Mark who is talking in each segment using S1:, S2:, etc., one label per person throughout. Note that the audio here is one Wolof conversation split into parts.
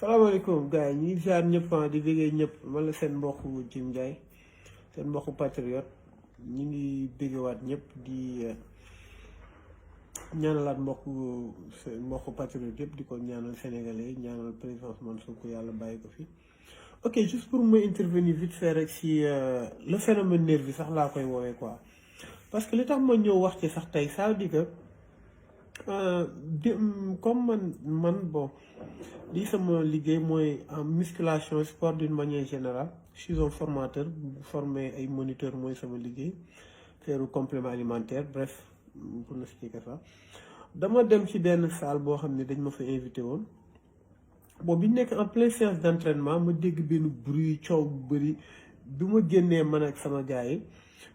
S1: salaamaaleykum gars yi ñuy ziar ñëpp di bëggee ñëpp man la seen mbokku Jim Ndiaye seen mbokku patriote ñu ngi bëggewaat ñëpp di ñaanalaat mbokku patriote yëpp di ko ñaanal sénégalais ñaanal président Ousmane Sonko yàlla bàyyi ko fi. Ok, juste pour me intervenir vite fait rek si le phénomène nervi sax laa koy woowee quoi parce que li tax ma ñëw wax ci sax tey ça veut dire que comme man bon lii sama liggéey mooy en musculation sport d'une manière générale je suis un formateur formé ay moniteur mooy sama liggéey faire complément alimentaire bref pour expliquer ça dama dem ci benn salle boo xam ne dañ ma fa invité woon bon bi nekk en pleine séance d'entraînement ma dégg benn bruit coow bu bëri bi ma génnee man ak sama gars yi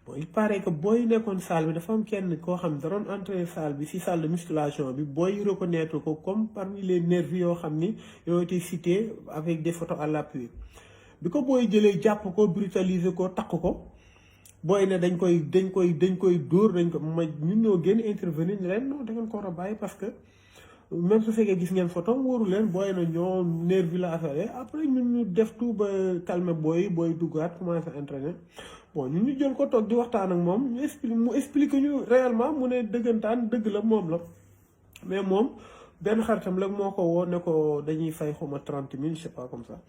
S1: bon il paraît que booy nekkoon salle bi dafa am kenn koo xam da doon entraîner salle bi si salle de musculation bi booy reconnaître ko comme parmi les nervis yoo xam ni yoo été cités avec des photos à l'appui bi ko booy jëlee jàpp ko brutaliser ko takk ko booy ne dañ koy dóor dañ ko ma ñun ñoo génn intervenir ñu leen non da ngeen ko war a bàyyi parce que même su fekkee gis ngeen photo wóoru leen booy na ñoo nervi la affaire après ñun ñu def tout ba calmer booy duggaat commencé entraîner bon ñun ñu jël ko toog di waxtaan ak moom mu explique ñu réellement mu ne dëggantaan dëgg la moom la mais moom benn xaritam la moo ko woo ne ko dañuy fay xuma 30 000 je sais pas comme ça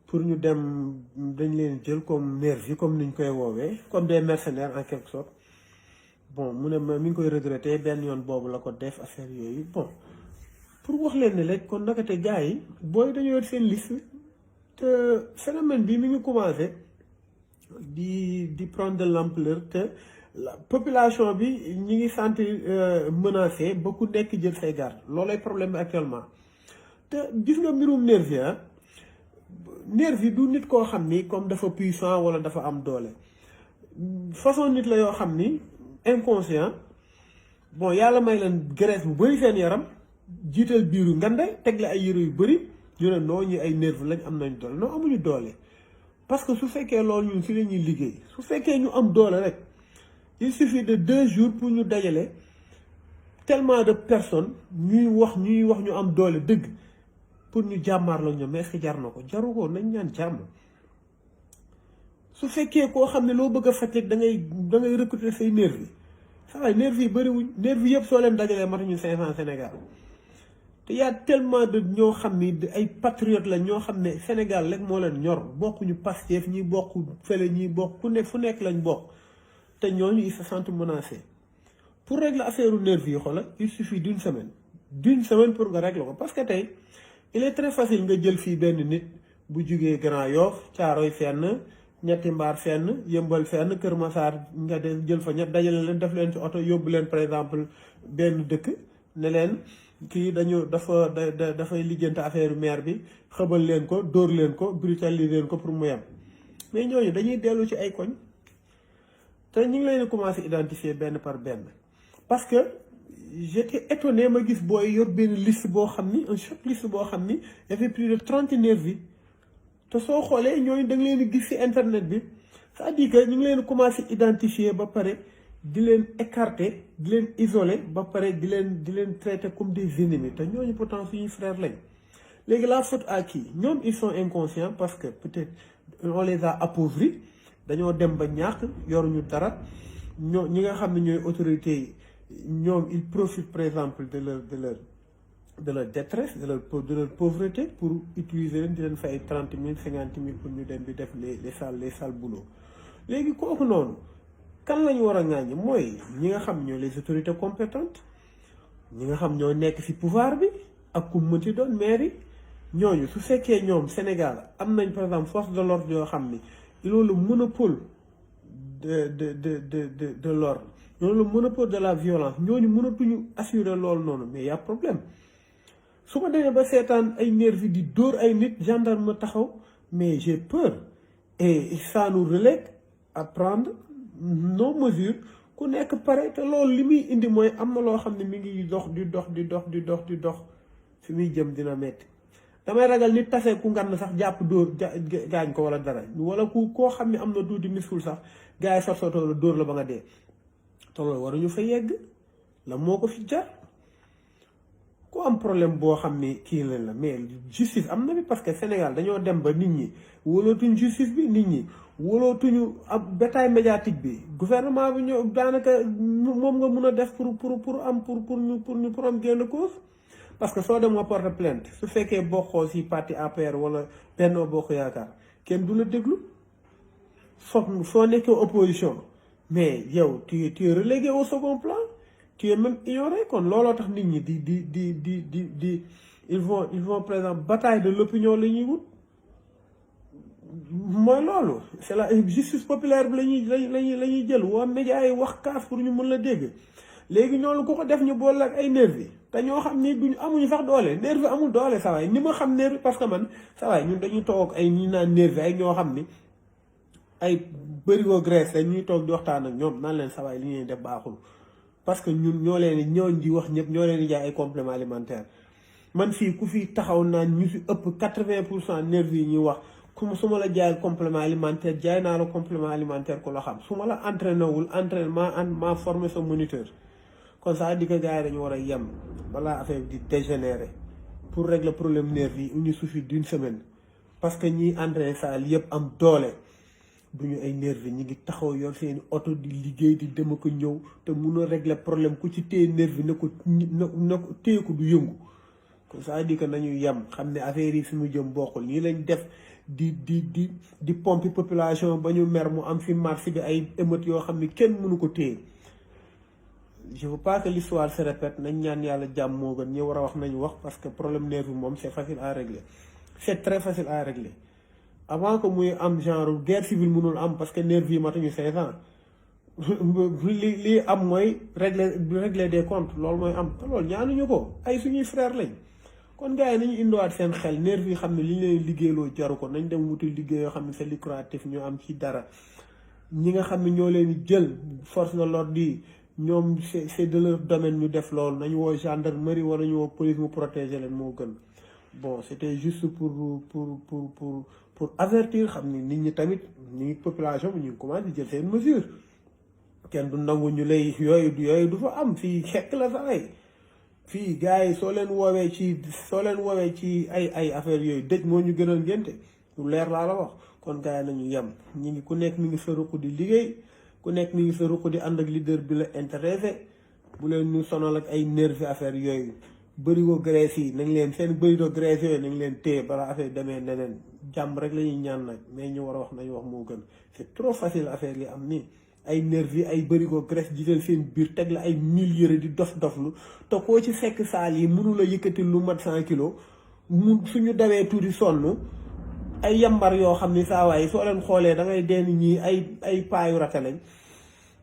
S1: pour ñu dem dañ leen jël comme nervi comme niñ koy woowee comme des mercenaires en quelque sorte bon mu ne ma mi ngi koy regretter benn yoon boobu la ko def affaire yooyu bon pour wax leen ne rek kon naka te gars yi booy dañoo yor seen liste te phénomène bi mi ngi commencé di prendre de l'ampleur te la population bi ñi ngi sentir menacé ba ku nekk jël say garde loolay problème bi actuellement te gis nga mbirum nervi nervi du nit koo xam ni comme dafa puissant wala dafa am doole façon nit la yoo xam ni inconscient bon yàlla may leen graisse bu bëri seen yaram jiital biiru ngande tegle ay yére yu bëri ñu ne non ñi ay nervi lañ am nañ doole non amuñu doole parce que su fekkee loolu ñun si la ñuy liggéey su fekkee ñu am doole rek il suffit de 2 jours pour ñu dajale tellement de personnes ñuy wax ñu am doole dëgg pour ñu jàmmaar la ñoom mais est-ce que jar na ko jaru ko nañ ñaan jàmm su fekkee koo xam ne loo bëgg a faj rek da ngay recruter say nervi saa waay nervi yi bëriwuñ nervi yëpp soo leen dajalee matuñu 500 Sénégal te y a tellement de ñoo xam ni ay patriotes la ñoo xam ne Sénégal rek moo leen ñor bokkuñu Pastef ñi bokk fële ñi bokk ku ne fu nekk lañ bokk te ñooñu ils se sentent menacés pour régler affaire nervi yi xoolal il suffit d'une semaine pour nga régler ko parce que tey il est très facile nga jël fii benn nit bu jugee Grand Yoff Caaroy fenn ñetti mbaar fenn yëmbal fenn Kër Massar nga jël fa ñett dajale leen def leen ci oto yóbbu leen par exemple benn dëkk ne leen kii dafay lijjanti affaire maire bi xëbal leen ko dóor leen ko brutaliser leen ko pour mu yem mais ñooñu dañuy dellu ci ay koñ te ñu ngi leen commencé identifier benn par benn parce que j'étais étonné ma gis booy yor benn liste boo xam ni un short liste boo xam ni y avait plus de 30 nervis te soo xoolee ñooñu da nga leen di gis ci internet bi c'est-à-dire que ñu ngi leen commencé identifier ba pare di leen écarter di leen isoler ba pare di leen traiter comme des ennemis te ñooñu pourtant suñuy frères lañ léegi la faute à qui ñoom ils sont inconscients parce que peut-être on les a appauvris dañoo dem ba ñàkk yoruñu dara ñi nga xam ne ñooy autorités yi ñoom ils profitent par exemple de leur détresse de leur pauvreté pour utiliser leen di leen fay 30 000 50 000 pour ñu dem di def les sales boulots léegi kooku noonu kan lañu war a ŋàññi mooy ñi nga xam ñoo les autorités compétentes ñi nga xam ñoo nekk ci pouvoir bi ak ku mënti doon maire yi ñooñu su fekkee ñoom Sénégal am nañ par exemple force de l'ordre yoo xam ni ils ont le monopole de l'ordre ils ont le monopole de la violence ñooñu mënatuñu assurer loolu noonu mais y a problème su ma demee ba seetaan ay nervi di dóor ay nit gendarme taxaw mais j'ai peur et ça nous relègue à prendre nos mesures ku nekk pare te loolu li muy indi mooy am na loo xam ne mi ngi dox fi muy jëm dina metti damay ragal nit tase ku ngan sax jàpp dóor gaañ ko wala dara wala koo xam ne am na tuuti miskul sax gars yi soto la dóor la ba nga dee te loolu waruñu fa yegg la moo ko fi jar ku am problème boo xam ni kii leen la mais justice am na bi parce que Sénégal dañoo dem ba nit ñi wóolootuñ justice bi nit ñi wóolootuñu ab bétail médiatique bi gouvernement bi ñoo daanaka moom nga mun a def pour ñu am gain de cause parce que soo dem nga porte plainte su fekkee bokkoo si parti APR wala Benno Bokk Yaakaar kenn du la déglu soo nekkee opposition mais yow tu es relégué au second plan tu es même ignoré kon looloo tax nit ñi di ils vont par exemple bataille de l'opinion la ñuy wut mooy loolu c'est la justice populaire bi la ñuy jël waa médias yi wax kaas pour ñu mën la dégg léegi ñoolu ku ko def ñu boole ak ay nervi te ñoo xam ni duñ amuñu sax doole nervi amul doole sawaay ni ma xam nervi parce que man sawaay ñun dañuy toog ay ñi naan nervi ay ñoo xam ni ay bërigo graisse la ñuy toog di waxtaan ak ñoom naan leen sawaay li ñuy def baaxul parce que ñun ñoo leen ñooñ di wax ñëpp ñoo leen di jaay ay compléments alimentaires man fii ku fi taxaw naan ñu fi ëpp 80% nervi yi ñuy wax su ma la jaay complément alimentaire jaay naa la complément alimentaire ko la xam su ma la entraîné wul entraînement ma formé sa moniteur kon ça di que gars yi dañu war a yem balaa affaire di dégénérer pour régler problème nervi yi il nous suffit d'une semaine parce que ñiy entraîné saa yëpp am doole duñu ay nervi ñi ngi taxaw yor seen oto di liggéey di dem ko ñëw te mun a régler problème ku ci téye nervi na ko téye ko du yëngu kon ça di que nañu yem xam ne affaire yi fi mu jëm bokkul nii lañ def di pompe population ba ñu mer mu am fi marché bi ay émeutes yoo xam ne kenn mënu ko téye je veux pas que l'histoire se répète nañ ñaan yàlla jàmm moo gën ñi war a wax nañu wax parce que problème nervi moom c'est facile à régler c'est très facile à régler avant que muy am genre guerre civile mënul am parce que nervi yi matuñu 5 ans li am mooy régler des comptes loolu mooy am te loolu ñaanuñu ko ay suñuy frère lañ kon gars yi nañu indiwaat seen xel nervi yi xam ne li ñu leen liggéeyloo jaru ko nañ dem wuti liggéey yoo xam ne c'est lucratif ñu am ci dara ñi nga xam ne ñoo leen jël force de l'ordre yi ñoom c'est de leur domaine ñu def loolu nañu woo gendarmerie wala ñu woo police mu protéger leen moo gën bon c'était juste pour avertir xam ni nit ñi tamit ñi population bi ñu ngi commencé jël seen mesure kenn du nangu ñu lay yooyu du fa am fii xekk la sa ay fii gars yi soo leen woowee ci ay affaire yooyu dëj moo ñu gënal ngénte lu leer laa la wax kon gars yi nañu yem ñi ngi ku nekk mi ngi sa ruq di liggéey ku nekk mi ngi sa ruq di ànd ak leader bi la intéressé bu leen ñu sonal ak ay nervi affaire yooyu bërigo graisse yi nañ leen seen bërigo graisse yooyu nañ leen téye bala affaire demee neneen jàmm rek la ñuy ñaan nag mais ñu war a wax nañu wax moo gën c'est trop facile affaire yi am nii ay nervi ay bërigo graisse jiital seen biir teg la ay 1000 yëre di doflu te koo ci fekk saal yi mënula yëkkati lu mat 100 kilos suñu dawee tuuti sonn ay yambar yoo xam ni saa waay soo leen xoolee da ngay denn ñii ay paayu rate lañ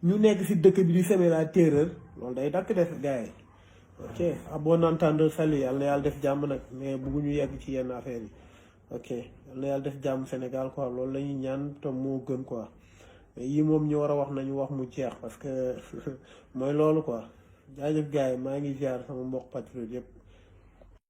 S1: ñu nekk si dëkk bi di semer la terreur loolu day dakk def gars yi ok à bon entendeur salut yàlla na yàlla def jàmm nag mais bëgguñu yegg ci yenn affaire yi ok yàlla na yàlla def jàmm Sénégal quoi loolu la ñuy ñaan te moo gën quoi yi moom ñu war a wax nañu wax mu jeex parce que mooy loolu quoi jaajëf gars yi maa ngi ziar sama mbokk patriote yëpp